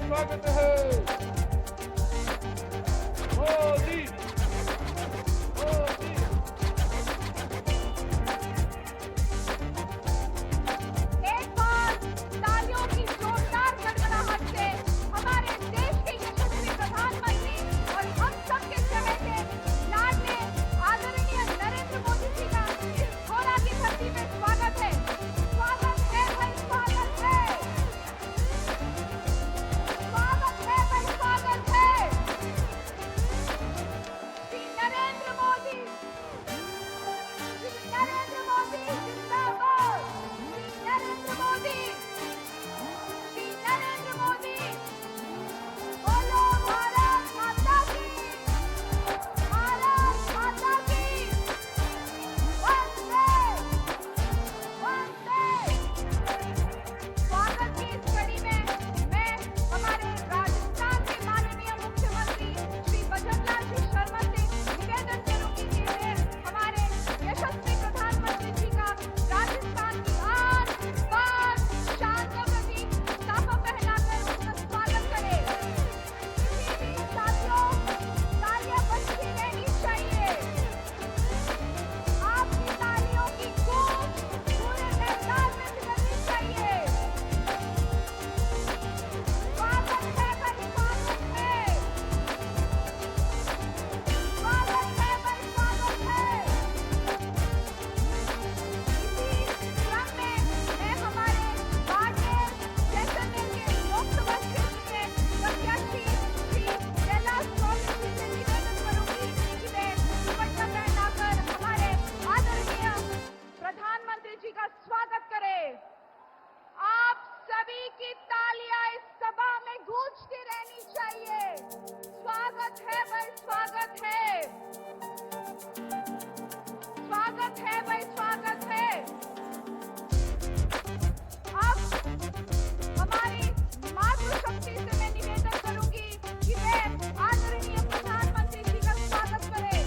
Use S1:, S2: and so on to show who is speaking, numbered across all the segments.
S1: स्वागत है मोदी मोदी।
S2: एक बार तालियों की जोरदार गड़गड़ाहट से हमारे देश के यशस्वी प्रधानमंत्री और हम सबके चहेते लाडले आदरणीय नरेंद्र मोदी जी का इस घोड़ा की धरती में स्वागत है। स्वागत है भाई, स्वागत है, स्वागत है भाई, स्वागत है। श्री नरेंद्र मोदी जिंदाबाद। श्री नरेंद्र मोदी बोलो भारत माता की, भारत माता की वंदे वंदे। स्वागत की इस कड़ी में मैं हमारे राजस्थान के माननीय मुख्यमंत्री श्री भजनलाल जी शर्मा से निवेदन करूंगी कि वे हमारे यशस्वी प्रधानमंत्री जी का राजस्थान की आन बान शान का प्रतीक साफा पहनाकर उनका स्वागत करें। इसी बीच साथियों, तालियां बजती रहनी चाहिए। आपकी तालियों की गूंज पूरे मैदान में निकलनी चाहिए। स्वागत है भाई, स्वागत है, स्वागत है भाई, स्वागत है। इसी क्रम में मैं हमारे बाड़मेर जैसलमेर के लोकसभा क्षेत्र के प्रत्याशी श्री कैलाश चौधरी जी से निवेदन करूंगी कि वे दुपट्टा पहनाकर हमारे आदरणीय प्रधानमंत्री जी का स्वागत करें। आप सभी की तालियां इस सभा में गूंजती रहनी चाहिए। स्वागत है भाई, स्वागत है, स्वागत है भाई, स्वागत है। अब हमारी मातृशक्ति से मैं निवेदन करूंगी कि वे आदरणीय प्रधानमंत्री जी का स्वागत करें।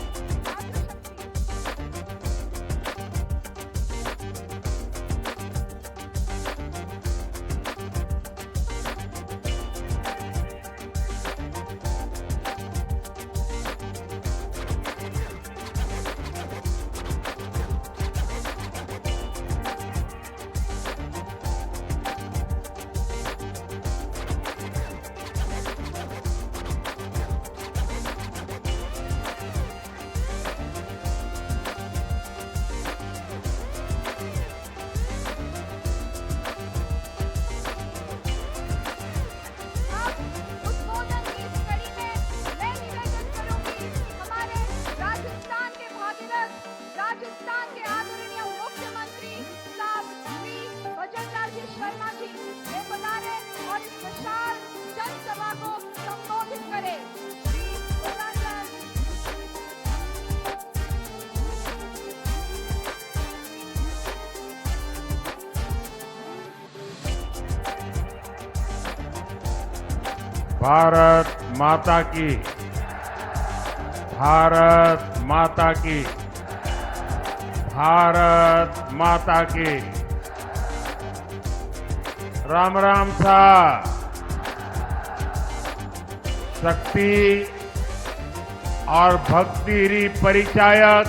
S2: मातृशक्ति उद्बोधन की इस कड़ी में मैं निवेदन करूंगी हमारे राजस्थान के भागीरथ, राजस्थान के आदरणीय मुख्यमंत्री साहब श्री भजनलाल जी शर्मा जी वे पधारे और इस विशाल जनसभा को संबोधित करें। श्री भजनलाल
S1: भारत माता की, भारत माता की, भारत माता की। राम राम साहब। शक्ति और भक्ति परिचायक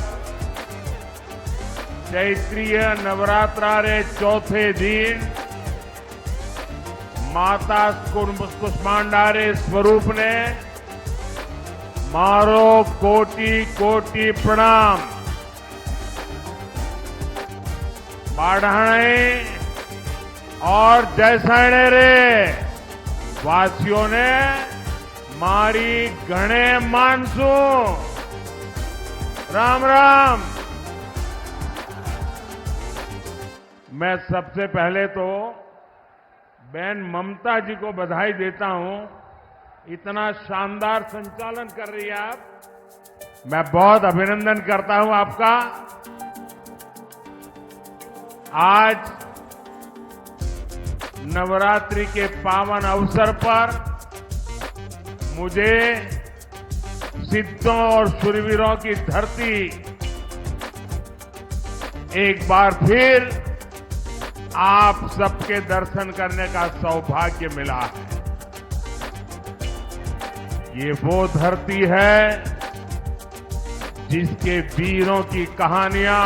S1: चैत्रीय नवरात्रा रे चौथे दिन माता कुष्मांडा रे स्वरूप ने मारो कोटि कोटि प्रणाम। बाढ़ाणे और जैसैणे रे वासियों ने मारी घणे मानसू। राम राम। मैं सबसे पहले तो बहन ममता जी को बधाई देता हूं, इतना शानदार संचालन कर रही है आप। मैं बहुत अभिनंदन करता हूं आपका। आज नवरात्रि के पावन अवसर पर मुझे सिद्धों और शूरवीरों की धरती एक बार फिर आप सबके दर्शन करने का सौभाग्य मिला है। ये वो धरती है जिसके वीरों की कहानियां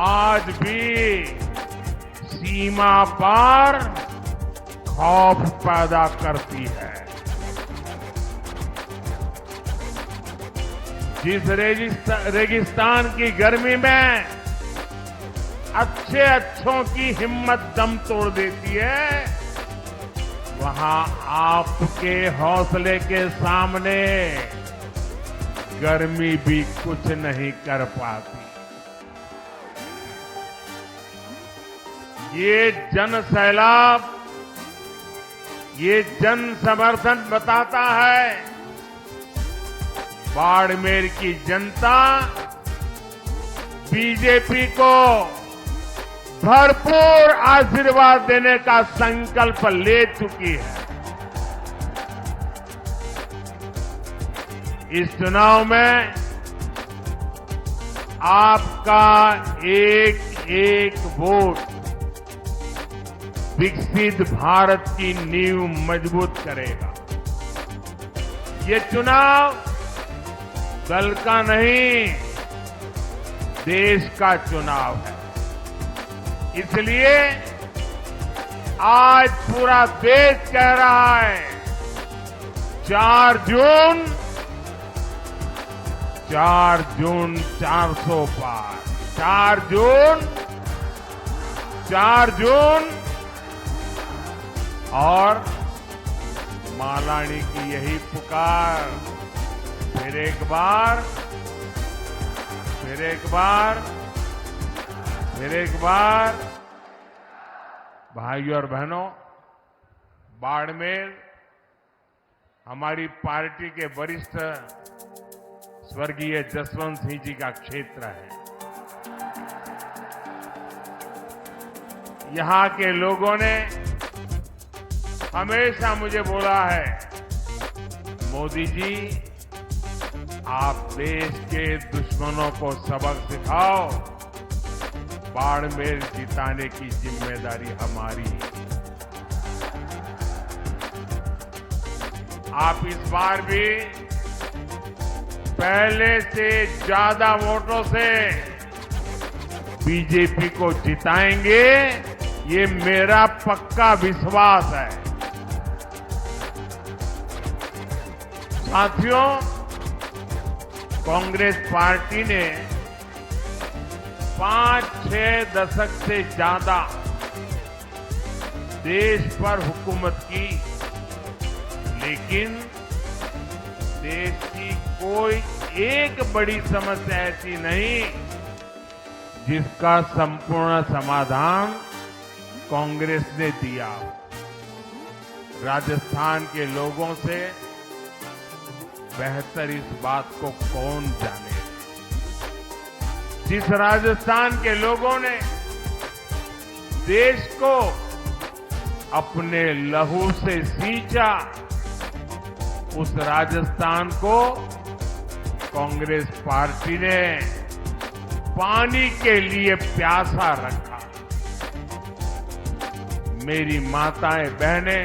S1: आज भी सीमा पर खौफ पैदा करती है। जिस रेगिस्तान की गर्मी में अच्छों की हिम्मत दम तोड़ देती है, वहां आपके हौसले के सामने गर्मी भी कुछ नहीं कर पाती। ये जन सैलाब, ये जन समर्थन बताता है बाड़मेर की जनता बीजेपी को भरपूर आशीर्वाद देने का संकल्प ले चुकी है। इस चुनाव में आपका एक एक वोट विकसित भारत की नींव मजबूत करेगा। ये चुनाव दल का नहीं, देश का चुनाव है। इसलिए आज पूरा देश कह रहा है 4 जून 400 पार, 4 जून और मालानी की यही पुकार फिर एक बार भाइयों और बहनों, बाड़मेर हमारी पार्टी के वरिष्ठ स्वर्गीय जसवंत सिंह जी का क्षेत्र है। यहां के लोगों ने हमेशा मुझे बोला है, मोदी जी आप देश के दुश्मनों को सबक सिखाओ, बाड़मेर जिताने की जिम्मेदारी हमारी है। आप इस बार भी पहले से ज्यादा वोटों से बीजेपी को जिताएंगे, ये मेरा पक्का विश्वास है। साथियों, कांग्रेस पार्टी ने 5-6 दशक से ज्यादा देश पर हुकूमत की, लेकिन देश की कोई एक बड़ी समस्या ऐसी नहीं जिसका संपूर्ण समाधान कांग्रेस ने दिया। राजस्थान के लोगों से बेहतर इस बात को कौन जाने। जिस राजस्थान के लोगों ने देश को अपने लहू से सींचा, उस राजस्थान को कांग्रेस पार्टी ने पानी के लिए प्यासा रखा। मेरी माताएं बहनें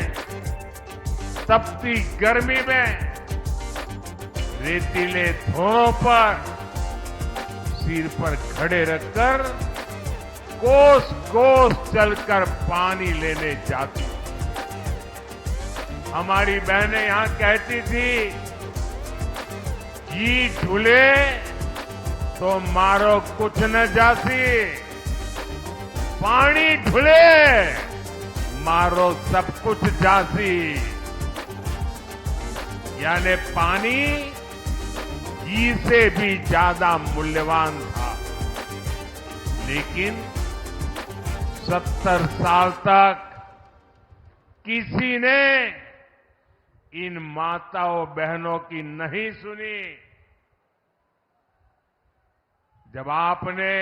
S1: तपती गर्मी में रेतीले धोरों पर सिर पर खड़े रखकर कोस कोस चलकर पानी लेने जाती। हमारी बहनें यहां कहती थी, जी ढूले तो मारो कुछ न जासी, पानी ढूले मारो सब कुछ जासी। यानी पानी घी से भी ज्यादा मूल्यवान था। लेकिन 70 साल तक किसी ने इन माताओं बहनों की नहीं सुनी। जब आपने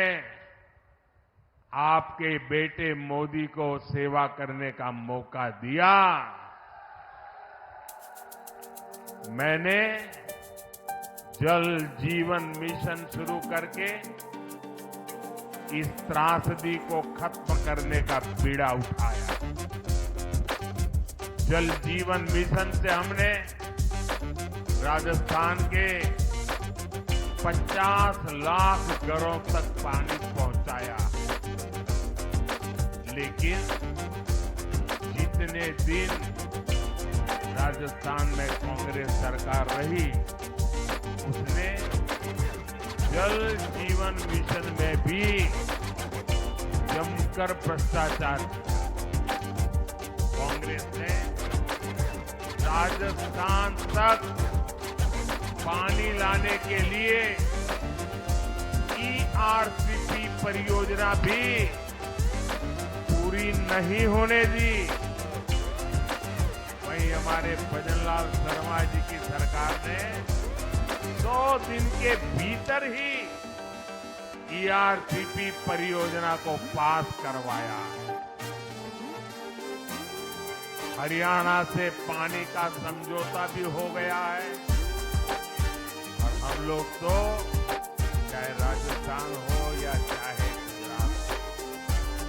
S1: आपके बेटे मोदी को सेवा करने का मौका दिया, मैंने जल जीवन मिशन शुरू करके इस त्रासदी को खत्म करने का बीड़ा उठाया। जल जीवन मिशन से हमने राजस्थान के 50 लाख घरों तक पानी पहुंचाया। लेकिन जितने दिन राजस्थान में कांग्रेस सरकार रही, उसने जल जीवन मिशन में भी जमकर भ्रष्टाचार किया। कांग्रेस ने राजस्थान तक पानी लाने के लिए ERCP परियोजना भी पूरी नहीं होने दी। वहीं हमारे भजनलाल शर्मा जी की सरकार ने 100 दिन के भीतर ही ERCP परियोजना को पास करवाया। हरियाणा से पानी का समझौता भी हो गया है और हम लोग तो चाहे राजस्थान हो या चाहे गुजरात,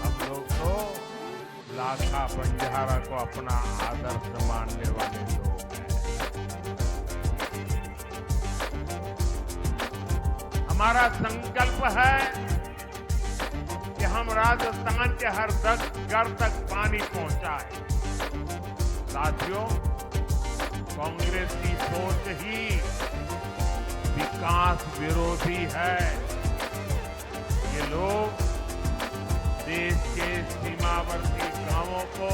S1: हम लोग तो लाखा बंजारा को अपना आदर्श मानने वाले लोग हैं। हमारा संकल्प है कि हम राजस्थान के हर घर तक पानी पहुंचाएं। साथियों, कांग्रेस की सोच ही विकास विरोधी है। ये लोग देश के सीमावर्ती गांवों को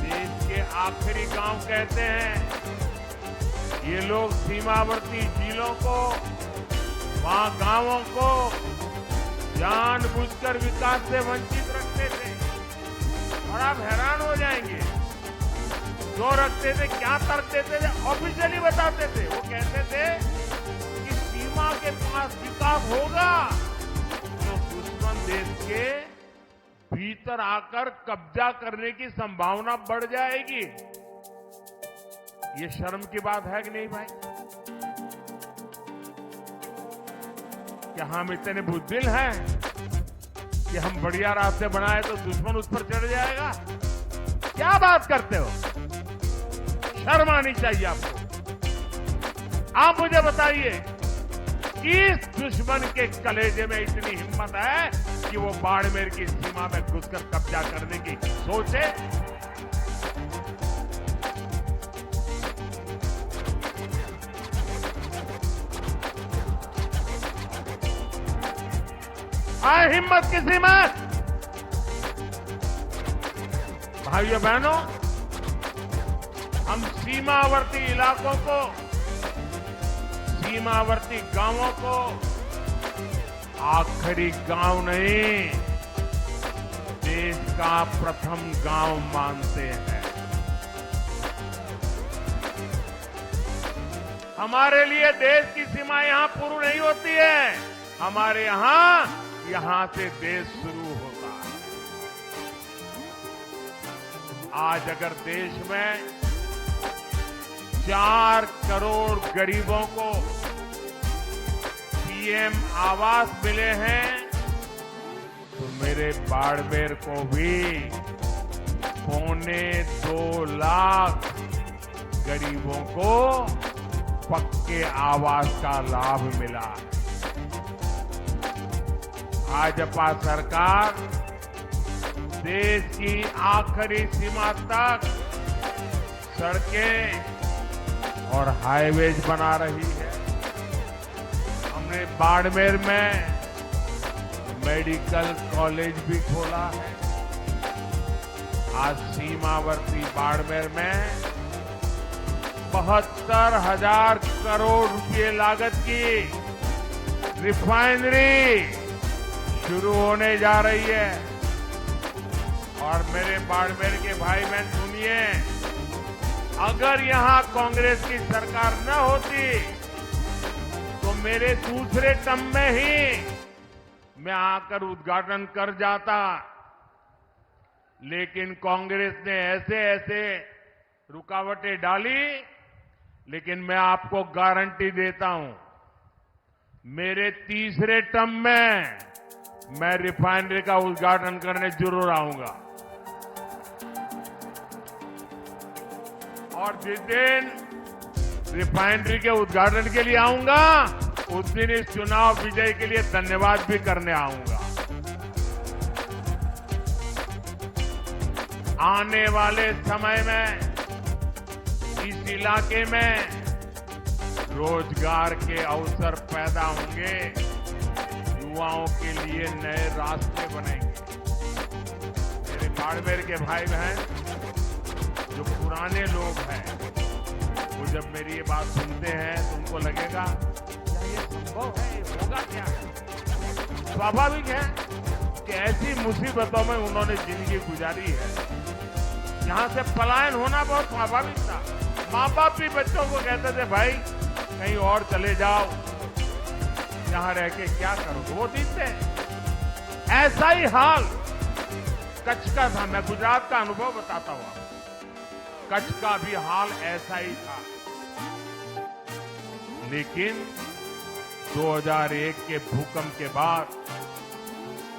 S1: देश के आखिरी गांव कहते हैं। ये लोग सीमावर्ती जिलों को, वहां गांवों को जानबूझकर विकास से वंचित रखते थे। और आप हैरान हो जाएंगे, जो रखते थे, क्या तर्क देते थे, ऑफिशियली बताते थे। वो कहते थे कि सीमा के पास विकास होगा तो दुश्मन देश के भीतर आकर कब्जा करने की संभावना बढ़ जाएगी। ये शर्म की बात है कि नहीं भाई? क्या हम इतने बुद्धिल हैं कि हम बढ़िया रास्ते बनाए तो दुश्मन उस पर चढ़ जाएगा? क्या बात करते हो? शर्म आनी चाहिए आपको। आप मुझे बताइए, किस दुश्मन के कलेजे में इतनी हिम्मत है कि वो बाड़मेर की सीमा में घुसकर कब्जा करने की सोचे? है हिम्मत किसी में? भाइयों बहनों, हम सीमावर्ती इलाकों को, सीमावर्ती गांवों को आखिरी गांव नहीं, देश का प्रथम गांव मानते हैं। हमारे लिए देश की सीमा यहां पूरी नहीं होती है। हमारे यहां से देश शुरू होता है। आज अगर देश में 4 करोड़ गरीबों को पीएम आवास मिले हैं, तो मेरे बाड़मेर को भी 2.25 लाख गरीबों को पक्के आवास का लाभ मिला है। भाजपा सरकार देश की आखिरी सीमा तक सड़कें और हाईवेज बना रही है। हमने बाड़मेर में मेडिकल कॉलेज भी खोला है। आज सीमावर्ती बाड़मेर में 72,000 करोड़ रुपए लागत की रिफाइनरी शुरू होने जा रही है। और मेरे बाड़मेर के भाई बहन सुनिए, अगर यहां कांग्रेस की सरकार न होती तो मेरे दूसरे टर्म में ही मैं आकर उद्घाटन कर जाता। लेकिन कांग्रेस ने ऐसे ऐसे रुकावटें डाली, लेकिन मैं आपको गारंटी देता हूं, मेरे तीसरे टर्म में मैं रिफाइनरी का उद्घाटन करने जरूर आऊंगा। और जिस दिन रिफाइनरी के उद्घाटन के लिए आऊंगा, उस दिन इस चुनाव विजय के लिए धन्यवाद भी करने आऊंगा। आने वाले समय में इस इलाके में रोजगार के अवसर पैदा होंगे, युवाओं के लिए नए रास्ते बनेंगे। मेरे बाड़मेर के भाई बहन जो पुराने लोग हैं, वो जब मेरी ये बात सुनते हैं तो उनको लगेगा क्या ये संभव है, ये होगा क्या? स्वाभाविक है कि ऐसी मुसीबतों में उन्होंने जिंदगी गुजारी है। यहां से पलायन होना बहुत स्वाभाविक था। माँ बाप भी बच्चों को कहते थे भाई कहीं और चले जाओ, यहां रह के क्या करोगे, वो दिन थे। ऐसा ही हाल कच्छ का था। मैं गुजरात का अनुभव बताता हूं। कच्छ का भी हाल ऐसा ही था, लेकिन 2001 के भूकंप के बाद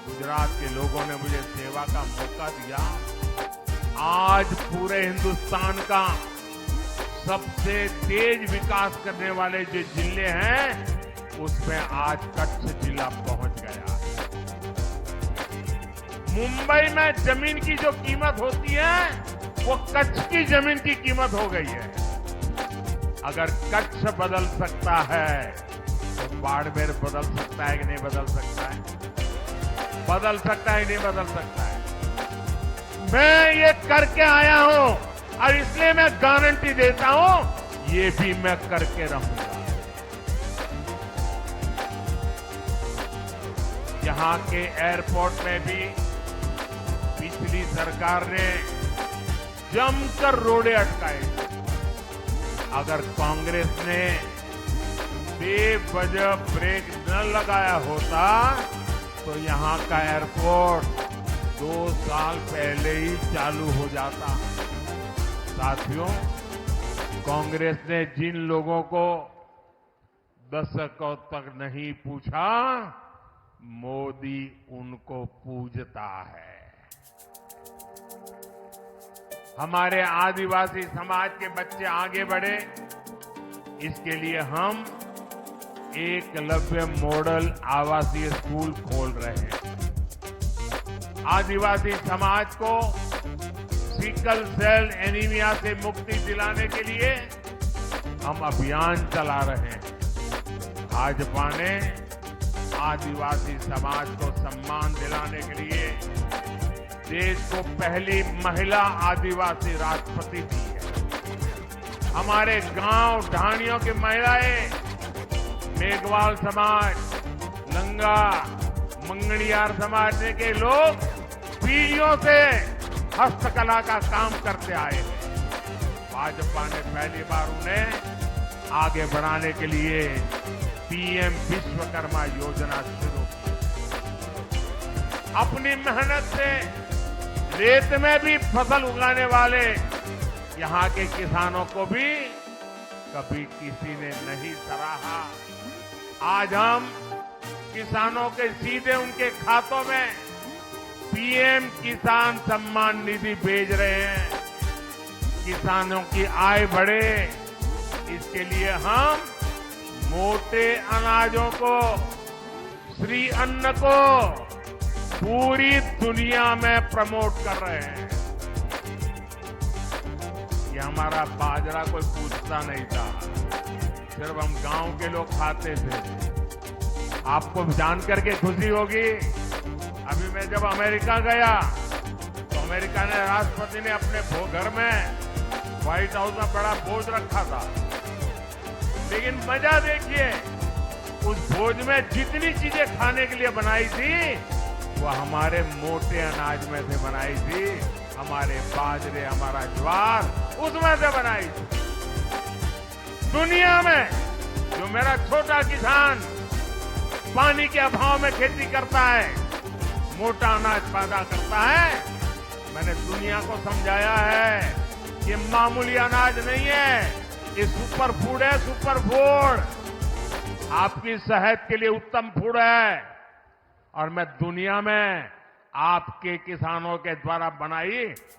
S1: गुजरात के लोगों ने मुझे सेवा का मौका दिया। आज पूरे हिंदुस्तान का सबसे तेज विकास करने वाले जो जिले हैं, उसमें आज कच्छ जिला पहुंच गया है। मुंबई में जमीन की जो कीमत होती है, वो कच्छ की जमीन की कीमत हो गई है। अगर कच्छ बदल सकता है तो बाड़मेर बदल सकता है कि नहीं बदल सकता है? बदल सकता है कि नहीं बदल सकता है? मैं ये करके आया हूं और इसलिए मैं गारंटी देता हूं, ये भी मैं करके रहूंगा। यहां के एयरपोर्ट में भी पिछली सरकार ने जमकर रोड़े अटकाए। अगर कांग्रेस ने बेवजह ब्रेक न लगाया होता तो यहां का एयरपोर्ट 2 साल पहले ही चालू हो जाता। साथियों, कांग्रेस ने जिन लोगों को दशकों तक नहीं पूछा, मोदी उनको पूजता है। हमारे आदिवासी समाज के बच्चे आगे बढ़े, इसके लिए हम एकलव्य मॉडल आवासीय स्कूल खोल रहे हैं। आदिवासी समाज को सिकल सेल एनीमिया से मुक्ति दिलाने के लिए हम अभियान चला रहे हैं। भाजपा ने आदिवासी समाज को सम्मान दिलाने के लिए देश को पहली महिला आदिवासी राष्ट्रपति दी है। हमारे गांव ढाणियों की महिलाएं, मेघवाल समाज, लंगा, मंगड़ियार समाज के लोग पीढ़ियों से हस्तकला का काम करते आए हैं। भाजपा ने पहली बार उन्हें आगे बढ़ाने के लिए पीएम विश्वकर्मा योजना शुरू की। अपनी मेहनत से रेत में भी फसल उगाने वाले यहां के किसानों को भी कभी किसी ने नहीं सराहा। आज हम किसानों के सीधे उनके खातों में पीएम किसान सम्मान निधि भेज रहे हैं। किसानों की आय बढ़े, इसके लिए हम मोटे अनाजों को, श्री अन्न को पूरी दुनिया में प्रमोट कर रहे हैं। ये हमारा बाजरा कोई पूछता नहीं था, सिर्फ हम गांव के लोग खाते थे। आपको जानकर के खुशी होगी, अभी मैं जब अमेरिका गया तो अमेरिका ने राष्ट्रपति ने अपने घर में व्हाइट हाउस में बड़ा भोज रखा था, लेकिन मजा देखिए, उस भोज में जितनी चीजें खाने के लिए बनाई थी वो हमारे मोटे अनाज में से बनाई थी। हमारे बाजरे, हमारा ज्वार उसमें से बनाई थी। दुनिया में जो मेरा छोटा किसान पानी के अभाव में खेती करता है, मोटा अनाज पैदा करता है, मैंने दुनिया को समझाया है ये मामूली अनाज नहीं है, ये सुपर फूड है, सुपर फूड। आपकी सेहत के लिए उत्तम फूड है। और मैं दुनिया में आपके किसानों के द्वारा बनाई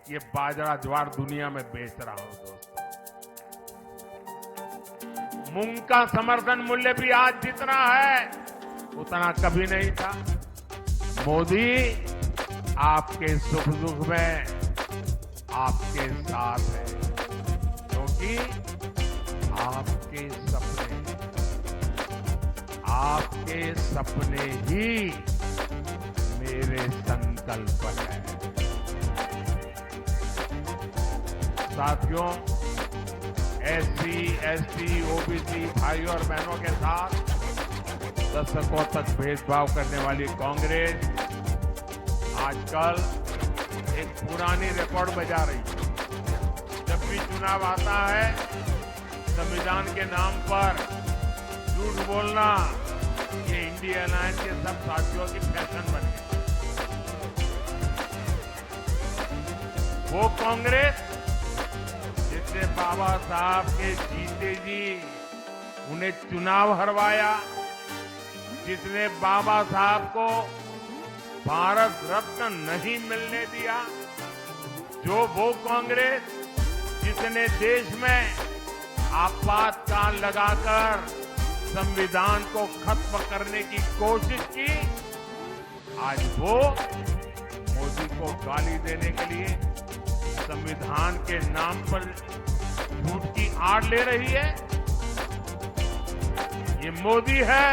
S1: ये बाजरा ज्वार दुनिया में बेच रहा हूं दोस्तों। मूंग का समर्थन मूल्य भी आज जितना है उतना कभी नहीं था। मोदी आपके सुख दुख में आपके साथ है, क्योंकि आपके सपने ही मेरे संकल्प है। साथियों, एससी, एसटी, ओबीसी भाइयों और बहनों के साथ दशकों तक भेदभाव करने वाली कांग्रेस आजकल एक पुरानी रिकॉर्ड बजा रही है। जब भी चुनाव आता है, संविधान के नाम पर झूठ बोलना ये इंडिया अलायंस के सब साथियों की फैशन बन गई। वो कांग्रेस जिसने बाबा साहब के जीते जी उन्हें चुनाव हरवाया, जिसने बाबा साहब को भारत रत्न नहीं मिलने दिया, जो वो कांग्रेस जिसने देश में आपातकाल लगाकर संविधान को खत्म करने की कोशिश की, आज वो मोदी को गाली देने के लिए संविधान के नाम पर झूठ की आड़ ले रही है। ये मोदी है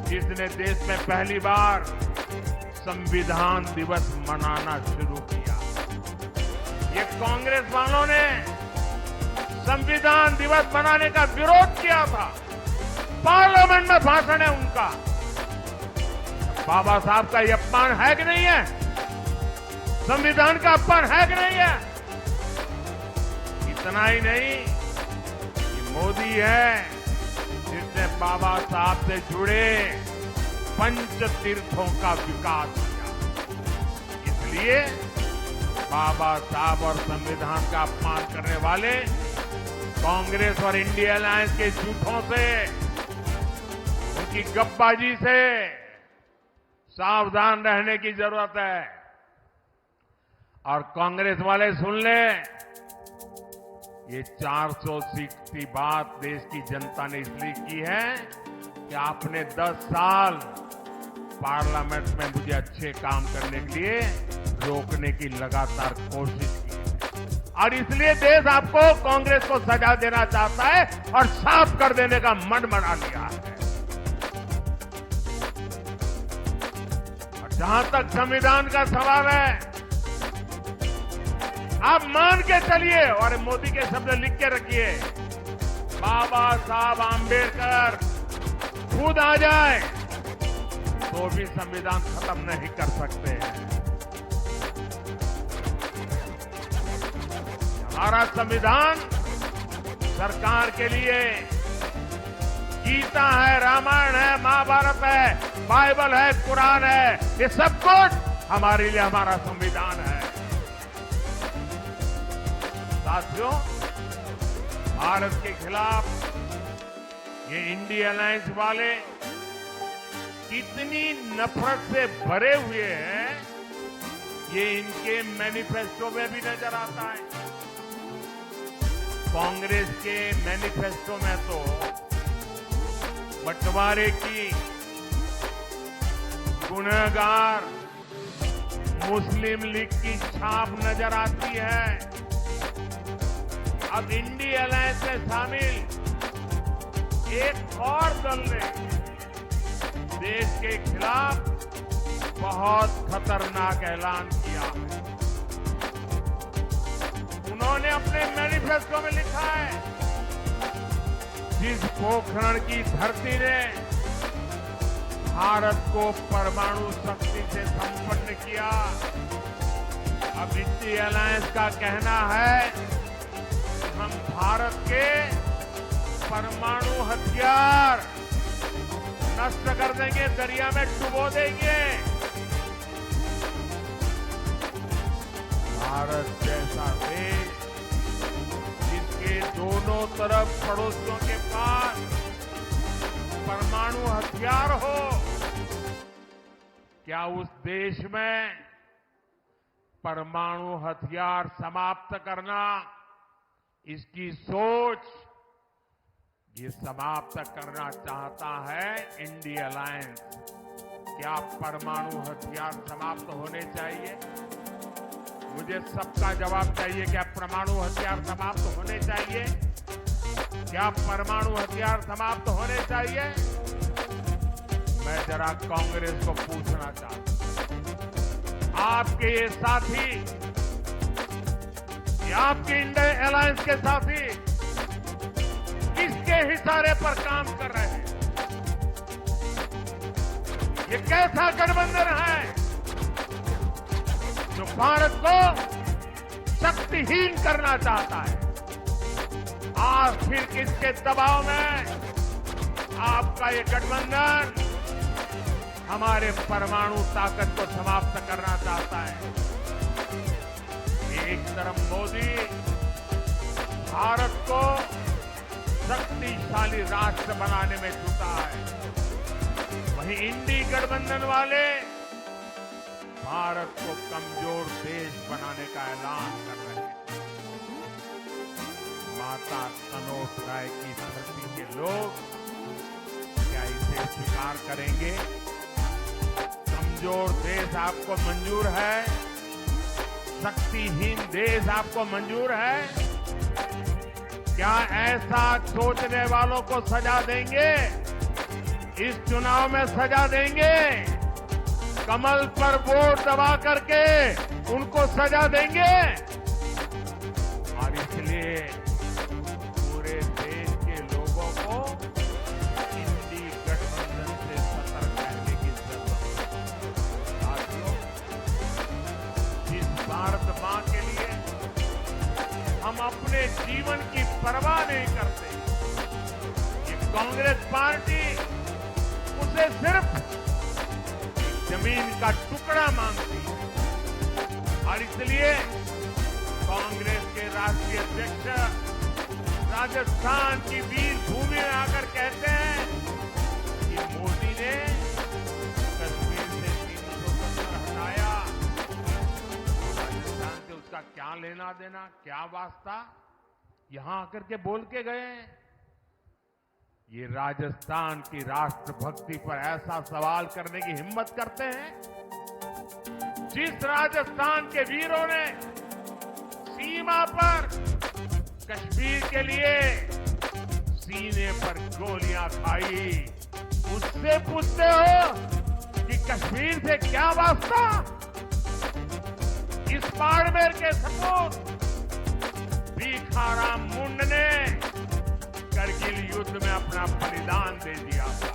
S1: जिसने देश में पहली बार संविधान दिवस मनाना शुरू किया। ये कांग्रेस वालों ने संविधान दिवस मनाने का विरोध किया था। पार्लियामेंट में भाषण है उनका। बाबा साहब का ये अपमान है कि नहीं है? संविधान का अपमान है कि नहीं है? इतना ही नहीं, ये मोदी है जिसने बाबा साहब से जुड़े पंच तीर्थों का विकास किया। इसलिए बाबा साहब और संविधान का अपमान करने वाले कांग्रेस और इंडिया अलायंस के झूठों से, उनकी गप्पाजी से सावधान रहने की जरूरत है। और कांग्रेस वाले सुन लें, ये 400 सीट की बात देश की जनता ने इसलिए की है कि आपने 10 साल पार्लियामेंट में मुझे अच्छे काम करने के लिए रोकने की लगातार कोशिश की है। और इसलिए देश आपको, कांग्रेस को सजा देना चाहता है और साफ कर देने का मन बना लिया है। और जहां तक संविधान का सवाल है, आप मान के चलिए और मोदी के शब्द लिख के रखिए, बाबा साहब आंबेडकर खुद आ जाए तो भी संविधान खत्म नहीं कर सकते हैं। हमारा संविधान सरकार के लिए गीता है, रामायण है, महाभारत है, बाइबल है, कुरान है, ये सब कुछ हमारे लिए हमारा संविधान है। साथियों, भारत के खिलाफ ये इंडिया अलायंस वाले कितनी नफरत से भरे हुए हैं, ये इनके मैनिफेस्टो में भी नजर आता है। कांग्रेस के मैनिफेस्टो में तो बंटवारे की, गुनहगार मुस्लिम लीग की छाप नजर आती है। अब इंडिया अलायंस में शामिल एक और दल ने देश के खिलाफ बहुत खतरनाक ऐलान किया है। उन्होंने अपने मैनिफेस्टो में लिखा है, जिस पोखरण की धरती ने भारत को परमाणु शक्ति से संपन्न किया, अब इंडिया अलायंस का कहना है हम भारत के परमाणु हथियार नष्ट कर देंगे, दरिया में डुबो देंगे। भारत जैसा देश जिसके दोनों तरफ पड़ोसियों के पास परमाणु हथियार हो, क्या उस देश में परमाणु हथियार समाप्त करना इसकी सोच ये समाप्त करना चाहता है इंडिया अलायंस। क्या क्या हथियार समाप्त होने चाहिए? मुझे सबका जवाब चाहिए। क्या परमाणु हथियार समाप्त होने चाहिए? क्या परमाणु हथियार समाप्त होने चाहिए? मैं जरा कांग्रेस को पूछना चाहता हूं, आपके ये साथी, ये आपके इंडिया अलायंस के साथी किसके इशारे पर काम कर रहे हैं? ये कैसा गठबंधन है जो भारत को शक्तिहीन करना चाहता है? आखिर किसके दबाव में आपका ये गठबंधन हमारे परमाणु ताकत को समाप्त करना चाहता है? एक तरफ मोदी भारत को शक्तिशाली राष्ट्र बनाने में जुटा है, वहीं इंडी गठबंधन वाले भारत को कमजोर देश बनाने का ऐलान कर रहे हैं। माता तनोट राय की धरती के लोग क्या इसे स्वीकार करेंगे? कमजोर देश आपको मंजूर है? शक्तिहीन देश आपको मंजूर है? क्या ऐसा सोचने वालों को सजा देंगे? इस चुनाव में सजा देंगे? कमल पर वोट दबा करके उनको सजा देंगे? और इसलिए पूरे देश के लोगों को इंडी गठबंधन से सतर्क रहने की जरूरत है। साथियों, जिस भारत मां के लिए हम अपने जीवन की परवाह नहीं करते, ये कांग्रेस पार्टी उसे सिर्फ जमीन का टुकड़ा मांगती है। और इसलिए कांग्रेस के राष्ट्रीय अध्यक्ष राजस्थान की वीर भूमि में आकर कहते हैं कि मोदी ने कश्मीर से 370 हटाया, राजस्थान से उसका क्या लेना देना, क्या वास्ता? यहां आकर के बोल के गए। ये राजस्थान की राष्ट्रभक्ति पर ऐसा सवाल करने की हिम्मत करते हैं? जिस राजस्थान के वीरों ने सीमा पर कश्मीर के लिए सीने पर गोलियां खाई, उससे पूछते हो कि कश्मीर से क्या वास्ता? इस बाड़मेर के सपूत भीखाराम मुंड ने करगिल युद्ध में अपना बलिदान दे दिया था।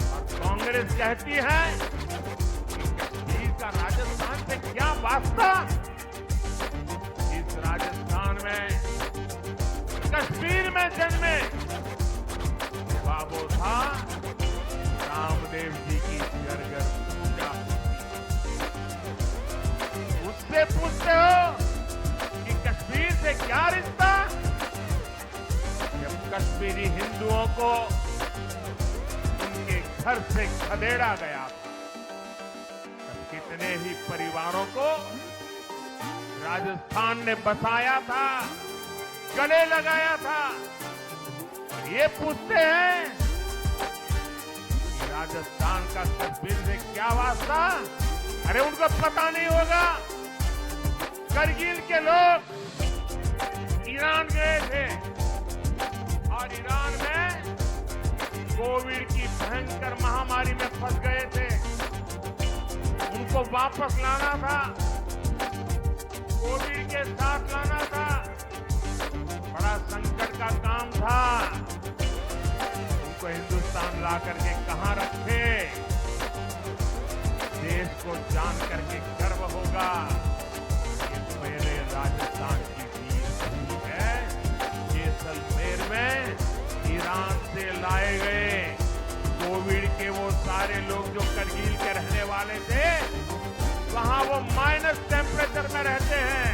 S1: और कांग्रेस कहती है कि कश्मीर का राजस्थान से क्या वास्ता? इस राजस्थान में कश्मीर में जन्मे बाबू था रामदेव जी की जरगर पूजा होती। उससे पूछते हो कि कश्मीर से क्या रिश्ता? जब कश्मीरी हिंदुओं को उनके घर से खदेड़ा गया था, तब कितने ही परिवारों को राजस्थान ने बसाया था, गले लगाया था। और ये पूछते हैं कि राजस्थान का कश्मीर से क्या वास्ता? अरे उनको पता नहीं होगा। करगिल के लोग ईरान गए थे और ईरान में कोविड की भयंकर महामारी में फंस गए थे। उनको वापस लाना था, कोविड के साथ लाना था। बड़ा संकट का काम था। उनको हिंदुस्तान ला करके कहां रखे? देश को जान करके गर्व होगा। मेरे राजस्थान की वीर भूमि है। जैसलमेर में ईरान से लाए गए कोविड के वो सारे लोग जो करगिल के रहने वाले थे, वहां वो माइनस टेम्परेचर में रहते हैं।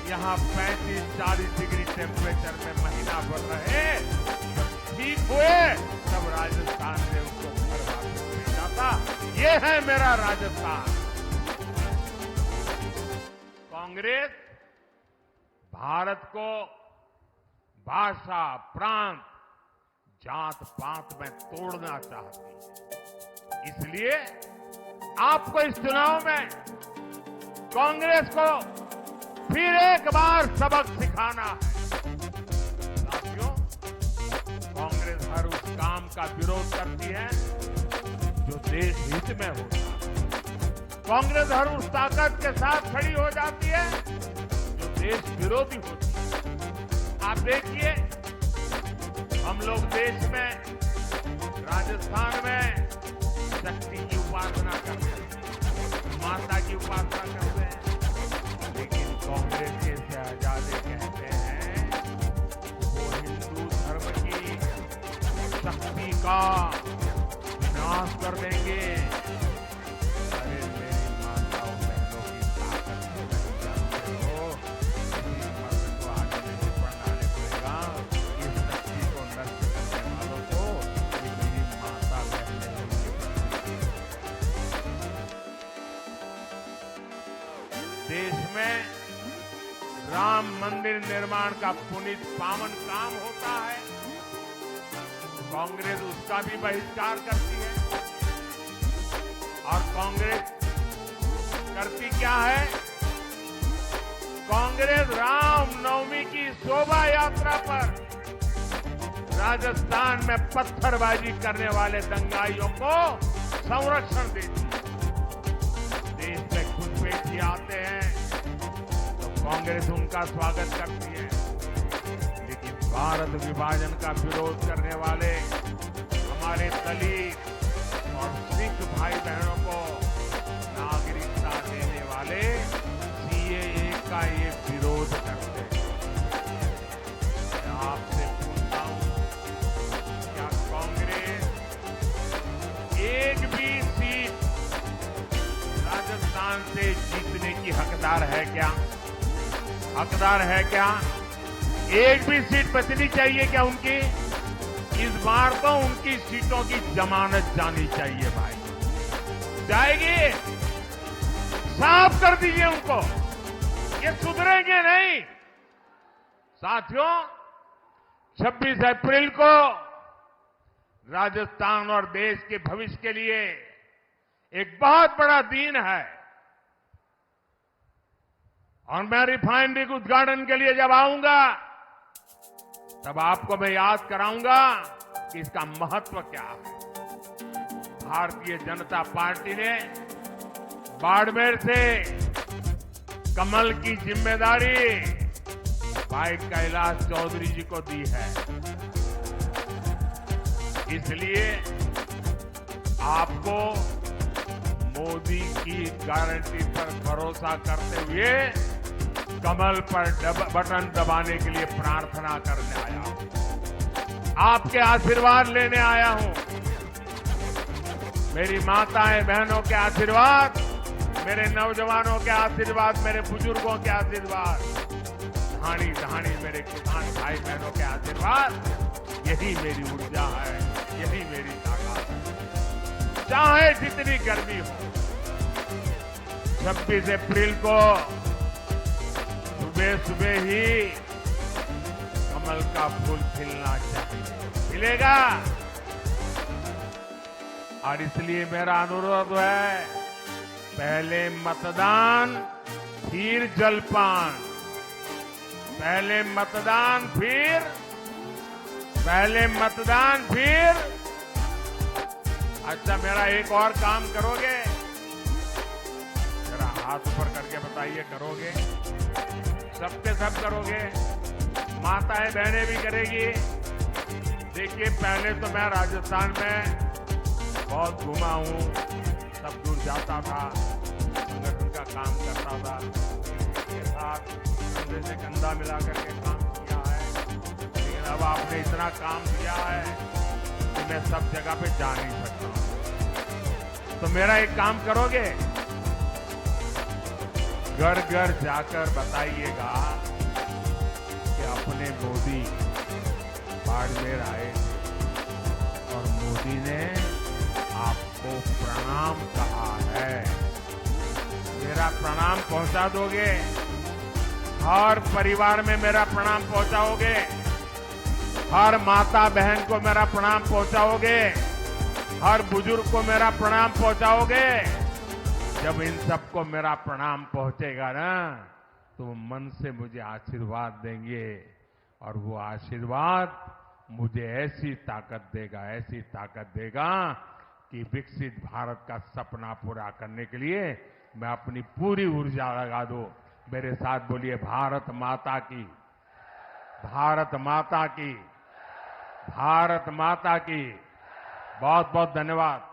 S1: यहाँ 35-40 डिग्री टेम्परेचर में महीना भर रहे। जब ठीक हुए तब राजस्थान से उनको घर वापस था। ये है मेरा राजस्थान। कांग्रेस भारत को भाषा, प्रांत, जात पात में तोड़ना चाहती है। इसलिए आपको इस चुनाव में कांग्रेस को फिर एक बार सबक सिखाना है। साथियों, कांग्रेस हर उस काम का विरोध करती है जो देश हित में होता है। कांग्रेस हर उस ताकत के साथ खड़ी हो जाती है जो देश विरोधी होती है। आप देखिए, हम लोग देश में, राजस्थान में शक्ति की उपासना करते हैं, माता की उपासना करते हैं, लेकिन कांग्रेस के शहजादे कहते हैं वो हिंदू धर्म की शक्ति का विनाश कर देंगे। अरे मेरी माताओं बहनों की ताकत को नहीं जानते हो, किसी मर्द को आगे नहीं बढ़ाने पड़ेगा। इस शक्ति को नष्ट करने वालों को ये मेरी माता बहनें होंगी। देश में राम मंदिर निर्माण का पुनीत पावन काम होता है, कांग्रेस उसका भी बहिष्कार करती है। और कांग्रेस करती क्या है? कांग्रेस रामनवमी की शोभा यात्रा पर राजस्थान में पत्थरबाजी करने वाले दंगाइयों को संरक्षण देती है। देश में घुसपैठी आते हैं तो कांग्रेस उनका स्वागत करती है, लेकिन भारत विभाजन का विरोध करने वाले हमारे दलित और सिख भाई बहनों को नागरिकता देने वाले सीएए का ये विरोध करते हैं। मैं आपसे पूछता हूं, क्या कांग्रेस एक भी सीट राजस्थान से जीतने की हकदार है क्या? हकदार है क्या? एक भी सीट बचनी चाहिए क्या उनकी? इस बार तो उनकी सीटों की जमानत जानी चाहिए भाई। जाएगी? साफ कर दीजिए उनको, ये सुधरेंगे नहीं। साथियों, 26 अप्रैल को राजस्थान और देश के भविष्य के लिए एक बहुत बड़ा दिन है, और मैं रिफाइनरी के उद्घाटन के लिए जब आऊंगा तब आपको मैं याद कराऊंगा कि इसका महत्व क्या है। भारतीय जनता पार्टी ने बाड़मेर से कमल की जिम्मेदारी भाई कैलाश चौधरी जी को दी है। इसलिए आपको मोदी की गारंटी पर भरोसा करते हुए कमल पर बटन दबाने के लिए प्रार्थना करने आया हूं। आपके आशीर्वाद लेने आया हूं। मेरी माताएं बहनों के आशीर्वाद, मेरे नौजवानों के आशीर्वाद, मेरे बुजुर्गों के आशीर्वाद, धानी धानी मेरे किसान भाई बहनों के आशीर्वाद, यही मेरी ऊर्जा है, यही मेरी ताकत है। चाहे जितनी गर्मी हो, 26 अप्रैल को सुबह सुबह ही कमल का फूल खिलना चाहिए। खिलेगा? और इसलिए मेरा अनुरोध है, पहले मतदान फिर जलपान, पहले मतदान फिर अच्छा, मेरा एक और काम करोगे? जरा हाथ ऊपर करके बताइए, करोगे? सबके सब करोगे? माताएं बहनें भी करेगी? देखिए, पहले तो मैं राजस्थान में बहुत घुमा हूं, सब दूर जाता था, संगठन का काम करता था, के साथ कंधे से कंधा मिलाकर के काम किया है। लेकिन अब आपने इतना काम दिया है कि मैं सब जगह पे जा नहीं सकता हूं। तो मेरा एक काम करोगे? घर घर जाकर बताइएगा कि अपने मोदी बाड़मेर आए थे और मोदी ने आपको को प्रणाम कहा है। मेरा प्रणाम पहुंचा दोगे? हर परिवार में मेरा प्रणाम पहुंचाओगे? हर माता बहन को मेरा प्रणाम पहुंचाओगे? हर बुजुर्ग को मेरा प्रणाम पहुंचाओगे? जब इन सबको मेरा प्रणाम पहुंचेगा ना, तो वो मन से मुझे आशीर्वाद देंगे और वो आशीर्वाद मुझे ऐसी ताकत देगा कि विकसित भारत का सपना पूरा करने के लिए मैं अपनी पूरी ऊर्जा लगा दूं। मेरे साथ बोलिए, भारत माता की, भारत माता की, भारत माता की। बहुत बहुत धन्यवाद।